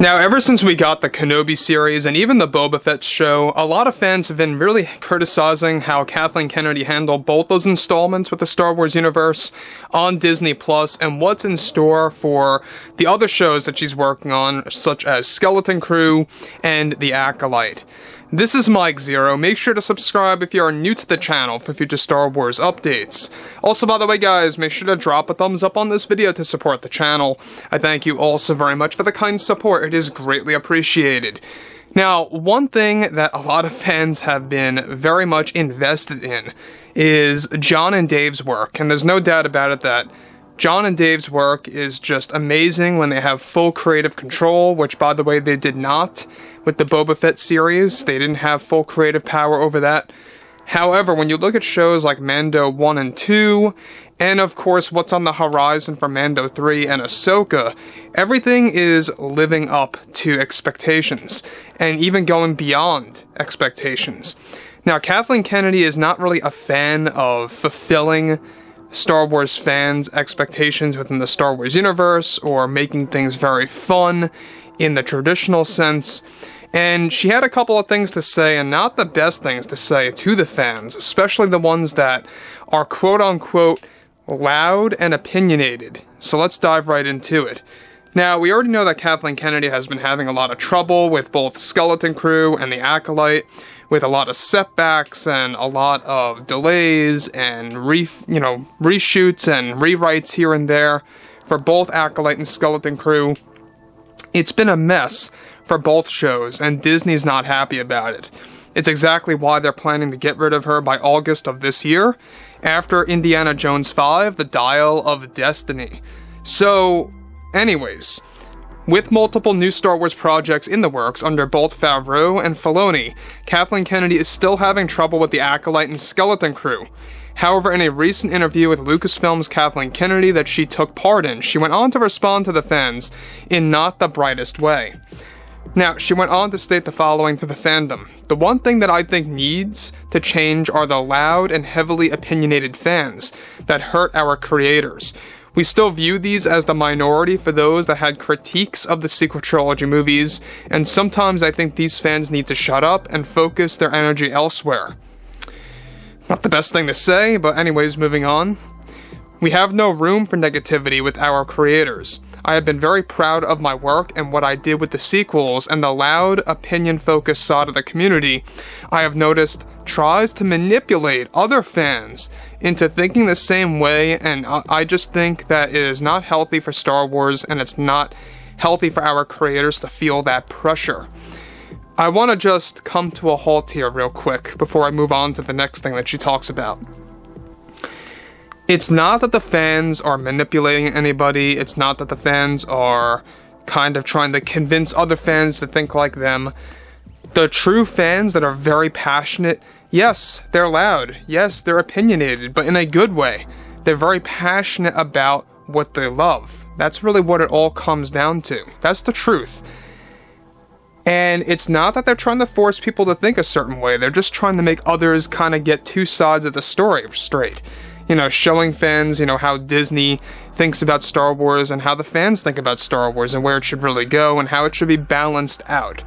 Now, ever since we got the Kenobi series and even the Boba Fett show, a lot of fans have been really criticizing how Kathleen Kennedy handled both those installments with the Star Wars universe on Disney Plus and what's in store for the other shows that she's working on, such as Skeleton Crew and The Acolyte. This is Mike Zero. Make sure to subscribe if you are new to the channel for future Star Wars updates. Also, by the way, guys, make sure to drop a thumbs up on this video to support the channel. I thank you all so very much for the kind support. It is greatly appreciated. Now, one thing that a lot of fans have been very much invested in is John and Dave's work, and there's no doubt about it that John and Dave's work is just amazing when they have full creative control, which, by the way, they did not with the Boba Fett series. They didn't have full creative power over that. However, when you look at shows like Mando 1 and 2, and of course what's on the horizon for Mando 3 and Ahsoka, everything is living up to expectations, and even going beyond expectations. Now, Kathleen Kennedy is not really a fan of fulfilling Star Wars fans' expectations within the Star Wars universe, or making things very fun in the traditional sense. And she had a couple of things to say, and not the best things to say to the fans, especially the ones that are quote-unquote loud and opinionated. So let's dive right into it. Now, we already know that Kathleen Kennedy has been having a lot of trouble with both Skeleton Crew and The Acolyte, with a lot of setbacks and a lot of delays and reshoots and rewrites here and there for both Acolyte and Skeleton Crew. It's been a mess for both shows, and Disney's not happy about it. It's exactly why they're planning to get rid of her by August of this year, after Indiana Jones 5, The Dial of Destiny. So, anyways, with multiple new Star Wars projects in the works under both Favreau and Filoni, Kathleen Kennedy is still having trouble with The Acolyte and Skeleton Crew. However, in a recent interview with Lucasfilm's Kathleen Kennedy that she took part in, she went on to respond to the fans in not the brightest way. Now, she went on to state the following to the fandom: "The one thing that I think needs to change are the loud and heavily opinionated fans that hurt our creators. We still view these as the minority for those that had critiques of the sequel trilogy movies, and sometimes I think these fans need to shut up and focus their energy elsewhere." Not the best thing to say, but anyways, moving on. "We have no room for negativity with our creators. I have been very proud of my work and what I did with the sequels, and the loud, opinion-focused side of the community, I have noticed, tries to manipulate other fans into thinking the same way, and I just think that it is not healthy for Star Wars, and it's not healthy for our creators to feel that pressure." I want to just come to a halt here real quick before I move on to the next thing that she talks about. It's not that the fans are manipulating anybody, it's not that the fans are kind of trying to convince other fans to think like them. The true fans that are very passionate, yes, they're loud, yes, they're opinionated, but in a good way. They're very passionate about what they love. That's really what it all comes down to. That's the truth. And it's not that they're trying to force people to think a certain way, they're just trying to make others kind of get two sides of the story straight. Showing fans, how Disney thinks about Star Wars and how the fans think about Star Wars and where it should really go and how it should be balanced out,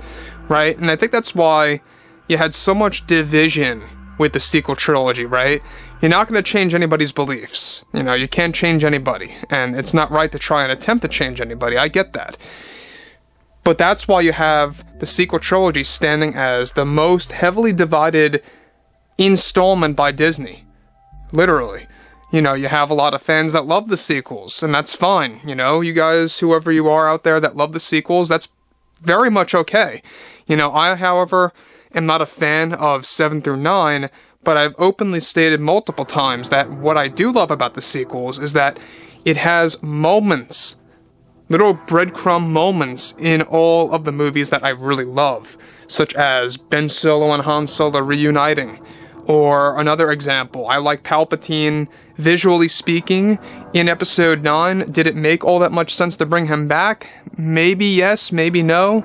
right? And I think that's why you had so much division with the sequel trilogy, right? You're not going to change anybody's beliefs. You can't change anybody, and it's not right to try and attempt to change anybody. I get that. But that's why you have the sequel trilogy standing as the most heavily divided installment by Disney. Literally. You have a lot of fans that love the sequels, and that's fine. You guys, whoever you are out there that love the sequels, that's very much okay. I, however, am not a fan of 7 through 9, but I've openly stated multiple times that what I do love about the sequels is that it has moments, little breadcrumb moments in all of the movies that I really love, such as Ben Solo and Han Solo reuniting. Or another example, I like Palpatine, visually speaking, in Episode 9. Did it make all that much sense to bring him back? Maybe yes, maybe no.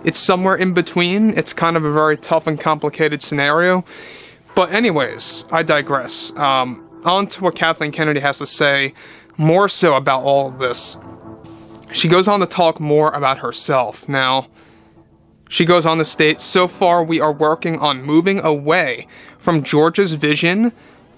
It's somewhere in between. It's kind of a very tough and complicated scenario. But anyways, I digress. On to what Kathleen Kennedy has to say, more so about all of this. she goes on to talk more about herself. Now, she goes on to state, so far we are working on moving away from George's vision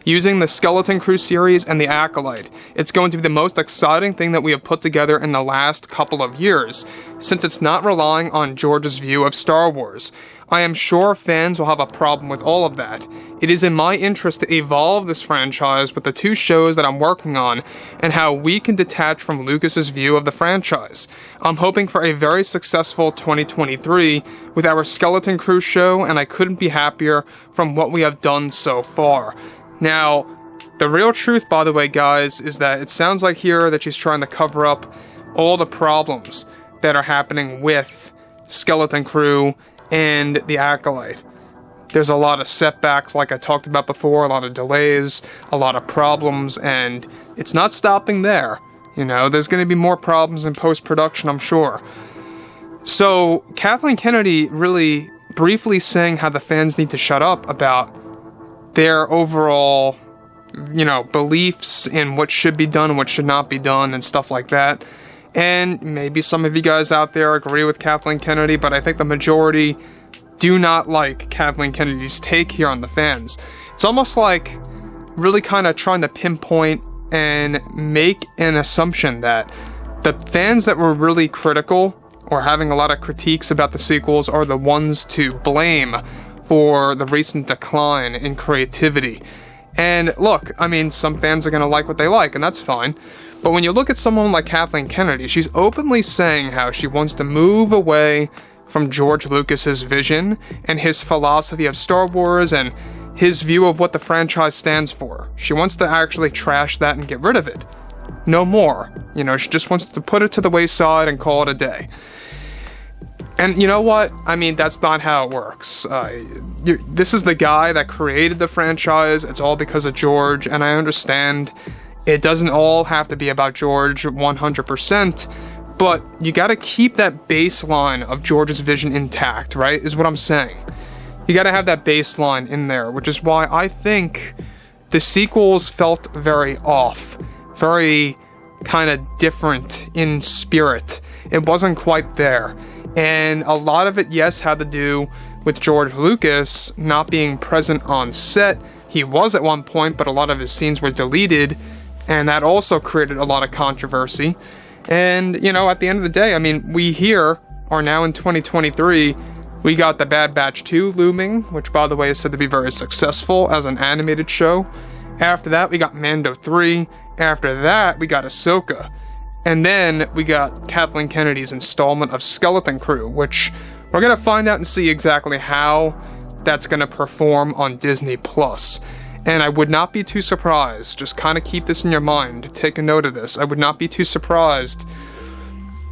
using the Skeleton Crew series and the Acolyte. It's going to be the most exciting thing that we have put together in the last couple of years, since it's not relying on George's view of Star Wars. I am sure fans will have a problem with all of that. It is in my interest to evolve this franchise with the 2 shows that I'm working on, and how we can detach from Lucas's view of the franchise. I'm hoping for a very successful 2023 with our Skeleton Crew show, and I couldn't be happier from what we have done so far. Now, the real truth, by the way, guys, is that it sounds like here that she's trying to cover up all the problems that are happening with Skeleton Crew and the Acolyte. There's a lot of setbacks, like I talked about before, a lot of delays, a lot of problems, and it's not stopping there. You know, there's going to be more problems in post-production, I'm sure. So, Kathleen Kennedy really briefly saying how the fans need to shut up about their overall, beliefs in what should be done and what should not be done and stuff like that. And maybe some of you guys out there agree with Kathleen Kennedy, but I think the majority do not like Kathleen Kennedy's take here on the fans. It's almost like really kind of trying to pinpoint and make an assumption that the fans that were really critical or having a lot of critiques about the sequels are the ones to blame for the recent decline in creativity. And look, I mean, some fans are going to like what they like, and that's fine. But when you look at someone like Kathleen Kennedy, she's openly saying how she wants to move away from George Lucas's vision and his philosophy of Star Wars and his view of what the franchise stands for. She wants to actually trash that and get rid of it. No more. She just wants to put it to the wayside and call it a day. And you know what? I mean, that's not how it works. This is the guy that created the franchise. It's all because of George, and I understand it doesn't all have to be about George 100%, but you gotta keep that baseline of George's vision intact, right? Is what I'm saying. You gotta have that baseline in there, which is why I think the sequels felt very off, very kind of different in spirit. It wasn't quite there. And a lot of it, yes, had to do with George Lucas not being present on set. He was at one point, but a lot of his scenes were deleted, and that also created a lot of controversy. And, at the end of the day, I mean, we here are now in 2023. We got The Bad Batch 2 looming, which, by the way, is said to be very successful as an animated show. After that, we got Mando 3. After that, we got Ahsoka. And then we got Kathleen Kennedy's installment of Skeleton Crew, which we're going to find out and see exactly how that's going to perform on Disney+. And I would not be too surprised, just kind of keep this in your mind, take a note of this, I would not be too surprised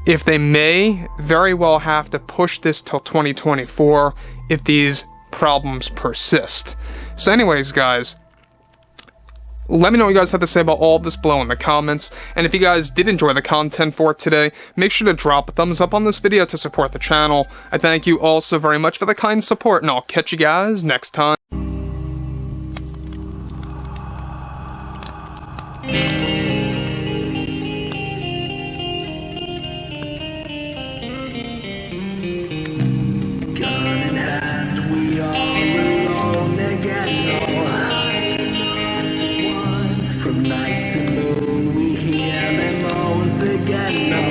if they may very well have to push this till 2024 if these problems persist. So anyways, guys, let me know what you guys have to say about all of this below in the comments, and if you guys did enjoy the content for today, make sure to drop a thumbs up on this video to support the channel. I thank you all so very much for the kind support, and I'll catch you guys next time. Gun in hand, we are alone again. From night to moon, we hear them moans again.